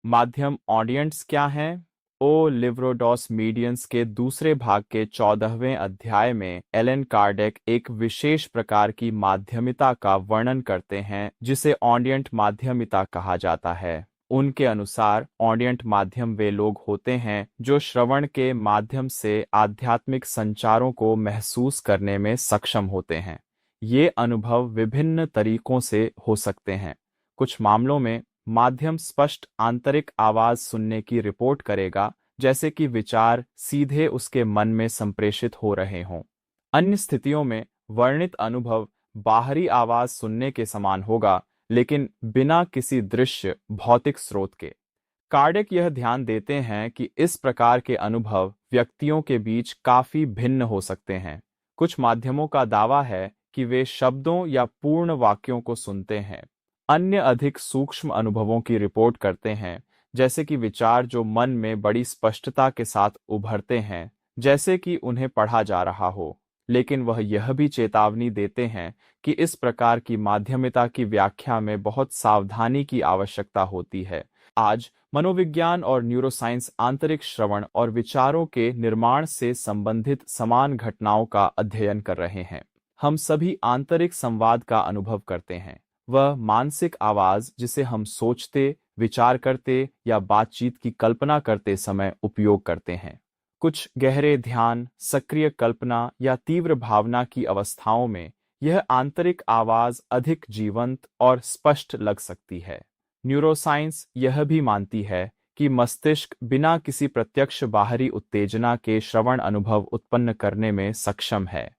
माध्यम ऑडियंस क्या हैं? ओ लिव्रोडॉस मीडियंस के दूसरे भाग के 14वें अध्याय में एलन कार्डेक एक विशेष प्रकार की माध्यमिता का वर्णन करते हैं जिसे ऑडियंट माध्यमिता कहा जाता है। उनके अनुसार ऑडियंट माध्यम वे लोग होते हैं जो श्रवण के माध्यम से आध्यात्मिक संचारों को महसूस करने में सक्षम होते हैं। ये अनुभव विभिन्न तरीकों से हो सकते हैं। कुछ मामलों में माध्यम स्पष्ट आंतरिक आवाज सुनने की रिपोर्ट करेगा, जैसे कि विचार सीधे उसके मन में संप्रेषित हो रहे हों। अन्य स्थितियों में वर्णित अनुभव बाहरी आवाज सुनने के समान होगा, लेकिन बिना किसी दृश्य भौतिक स्रोत के। कार्डिक यह ध्यान देते हैं कि इस प्रकार के अनुभव व्यक्तियों के बीच काफी भिन्न हो सकते हैं। कुछ माध्यमों का दावा है कि वे शब्दों या पूर्ण वाक्यों को सुनते हैं। अन्य अधिक सूक्ष्म अनुभवों की रिपोर्ट करते हैं, जैसे कि विचार जो मन में बड़ी स्पष्टता के साथ उभरते हैं, जैसे कि उन्हें पढ़ा जा रहा हो। लेकिन वह यह भी चेतावनी देते हैं कि इस प्रकार की माध्यमिता की व्याख्या में बहुत सावधानी की आवश्यकता होती है। आज मनोविज्ञान और न्यूरोसाइंस आंतरिक श्रवण और विचारों के निर्माण से संबंधित समान घटनाओं का अध्ययन कर रहे हैं। हम सभी आंतरिक संवाद का अनुभव करते हैं। वह मानसिक आवाज जिसे हम सोचते, विचार करते या बातचीत की कल्पना करते समय उपयोग करते हैं। कुछ गहरे ध्यान, सक्रिय कल्पना या तीव्र भावना की अवस्थाओं में यह आंतरिक आवाज अधिक जीवंत और स्पष्ट लग सकती है। न्यूरोसाइंस यह भी मानती है कि मस्तिष्क बिना किसी प्रत्यक्ष बाहरी उत्तेजना के श्रवण अनुभव उत्पन्न करने में सक्षम है।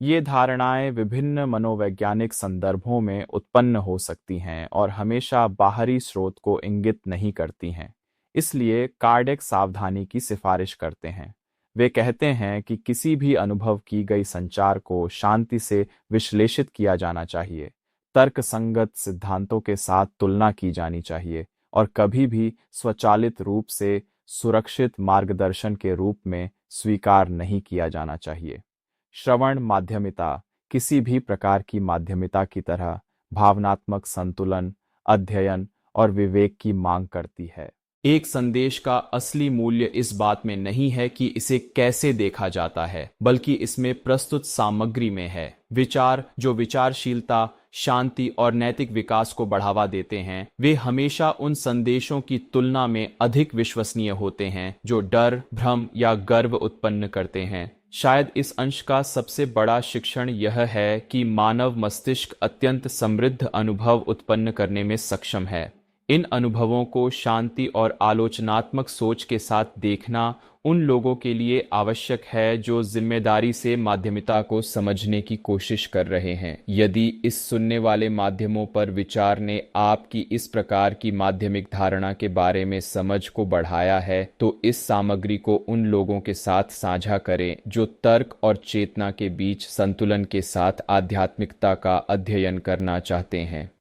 ये धारणाएं विभिन्न मनोवैज्ञानिक संदर्भों में उत्पन्न हो सकती हैं और हमेशा बाहरी स्रोत को इंगित नहीं करती हैं। इसलिए कार्डिक सावधानी की सिफारिश करते हैं। वे कहते हैं कि किसी भी अनुभव की गई संचार को शांति से विश्लेषित किया जाना चाहिए, तर्कसंगत सिद्धांतों के साथ तुलना की जानी चाहिए और कभी भी स्वचालित रूप से सुरक्षित मार्गदर्शन के रूप में स्वीकार नहीं किया जाना चाहिए। श्रवण माध्यमिता किसी भी प्रकार की माध्यमिता की तरह भावनात्मक संतुलन, अध्ययन और विवेक की मांग करती है। एक संदेश का असली मूल्य इस बात में नहीं है कि इसे कैसे देखा जाता है, बल्कि इसमें प्रस्तुत सामग्री में है। विचार जो विचारशीलता, शांति और नैतिक विकास को बढ़ावा देते हैं, वे हमेशा उन संदेशों की तुलना में अधिक विश्वसनीय होते हैं जो डर, भ्रम या गर्व उत्पन्न करते हैं। शायद इस अंश का सबसे बड़ा शिक्षण यह है कि मानव मस्तिष्क अत्यंत समृद्ध अनुभव उत्पन्न करने में सक्षम है। इन अनुभवों को शांति और आलोचनात्मक सोच के साथ देखना उन लोगों के लिए आवश्यक है जो जिम्मेदारी से माध्यमिता को समझने की कोशिश कर रहे हैं। यदि इस सुनने वाले माध्यमों पर विचार ने आपकी इस प्रकार की माध्यमिक धारणा के बारे में समझ को बढ़ाया है, तो इस सामग्री को उन लोगों के साथ साझा करें जो तर्क और चेतना के बीच संतुलन के साथ आध्यात्मिकता का अध्ययन करना चाहते हैं।